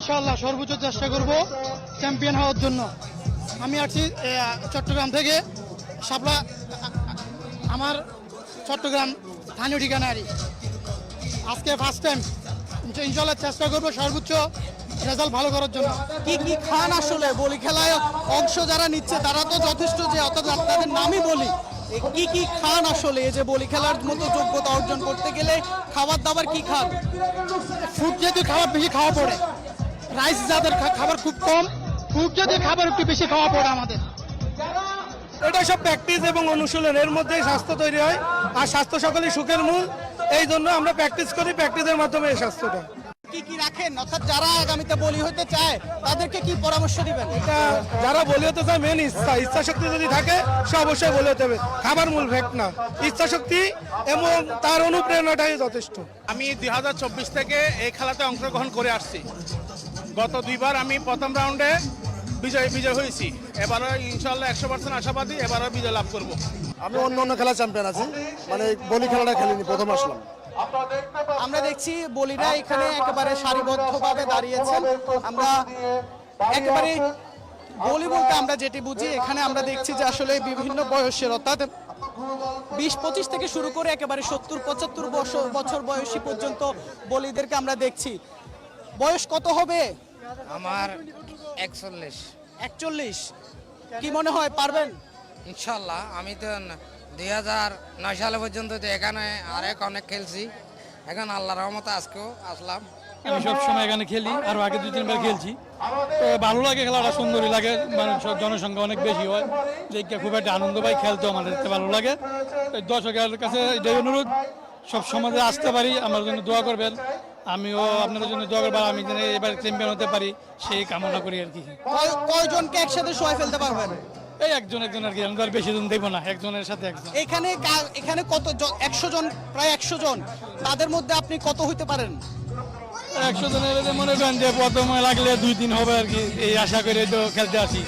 ইনশাআল্লাহ সর্বোচ্চ চেষ্টা করব চ্যাম্পিয়ন হওয়ার জন্য। আমি আসছি চট্টগ্রাম থেকে, শাপলা আমার চট্টগ্রাম স্থানীয় ঠিকানা। আজকে ফার্স্ট টাইম, ইনশাআল্লাহ চেষ্টা করবো সর্বোচ্চ রেজাল্ট ভালো করার জন্য। কি কি খান আসলে বলি খেলায় অংশ যারা নিচ্ছে তারা তো যথেষ্ট, যে অর্থাৎ তাদের নামই বলি, কি কি খান আসলে এই যে বলি খেলার মতো যোগ্যতা অর্জন করতে গেলে খাবার দাবার কি খান? ফুড জাতীয় খাবার বেশি খাওয়া পড়ে, রাইস যাদের খাবার খুব কম, ফুড জাতীয় খাবার একটু বেশি খাওয়া পড়ে আমাদের। এটা সব প্র্যাকটিস এবং অনুশীলনের মধ্যেই স্বাস্থ্য তৈরি হয়, আর স্বাস্থ্য সকলেই সুখের মূল। এই জন্য আমরা প্র্যাকটিস করি, প্র্যাকটিসের মাধ্যমে এই স্বাস্থ্যটা। কি কি রাখেন, অর্থাৎ যারা আগামীতে বলি হতে চায় তাদেরকে কি পরামর্শ দিবেন? এটা যারা বলি হতে চায় মেন ইচ্ছা শক্তি যদি থাকে সে অবশ্যই বলি হতে হবে। খাবার মূল ফ্যাক্ট না, ইচ্ছা শক্তি এবং তার অনুপ্রেরণাটাই যথেষ্ট। আমি 2024 থেকে এই খেলাতে অংশগ্রহণ করে আসছি। গত দুইবার আমি প্রথম রাউন্ডে বিজয় হয়েছি। এবারও ইনশাল্লাহ 100% আশাবাদী, এবারও বিজয় লাভ করব। আমি অন্য খেলা চ্যাম্পিয়ন আছি, মানে বলি খেলাটা খেলিনি, প্রথম আসলাম। আমরা দেখছি বলিরা এখানে একেবারে সারিবদ্ধভাবে দাঁড়িয়েছেন। আমরা একেবারে বলি বলতে আমরা যেটি বুঝি, এখানে আমরা দেখছি যে আসলে বিভিন্ন বয়সের, অর্থাৎ 20-25 থেকে শুরু করে একেবারে 70-75 বছর বয়সী পর্যন্ত বলিদেরকে আমরা দেখছি। বয়স কত হবে? আমার 41। 41। কি মনে হয় পারবেন? ইনশাল্লাহ। আমি তো 2009 সালে পর্যন্ত তো এখানে অনেক খেলছি। এখন আল্লাহর রহমতে আজকেও আসলাম। আমি সবসময় এখানে খেলি, আরও আগে 2-3 বার খেলছি। তো ভালো লাগে, খেলাটা সুন্দরই লাগে, মানুষ জনসংখ্যা অনেক বেশি হয়, দেখে খুব একটা আনন্দ পাই, খেলতেও আমাদের ভালো লাগে। দর্শকের কাছে এটাই অনুরোধ, সব সমাজে আসতে পারি, আমার জন্য দোয়া করবেন। আমিও আপনাদের জন্য দোয়া করবো, আমি যেন এবার চ্যাম্পিয়ন হতে পারি সেই কামনা করি আর কি। কয়জনকে একসাথে শোয়া ফেলতে পারবেন? এই একজন আর কি, আমি তো আর বেশি জন দেবো না, একজনের সাথে একজন। এখানে কত 100 জন, প্রায় 100 জন, তাদের মধ্যে আপনি কত হইতে পারেন? 100 জনের মনে করেন যে প্রথমে লাগলে 2-3 হবে আর কি, এই আশা করে তো খেলতে আসি।